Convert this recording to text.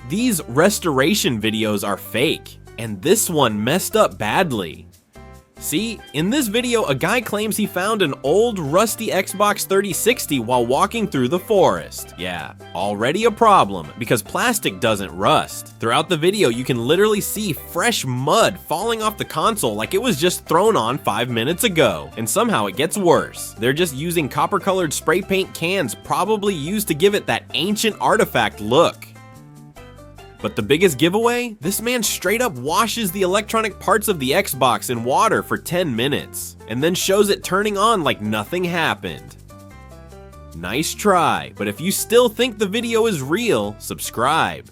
These restoration videos are fake, and this one messed up badly. See, in this video, a guy claims he found an old, rusty Xbox 360 while walking through the forest. Yeah, already a problem, because plastic doesn't rust. Throughout the video, you can literally see fresh mud falling off the console like it was just thrown on 5 minutes ago. And somehow it gets worse. They're just using copper-colored spray paint cans probably used to give it that ancient artifact look. But the biggest giveaway? This man straight up washes the electronic parts of the Xbox in water for 10 minutes, and then shows it turning on like nothing happened. Nice try, but if you still think the video is real, subscribe.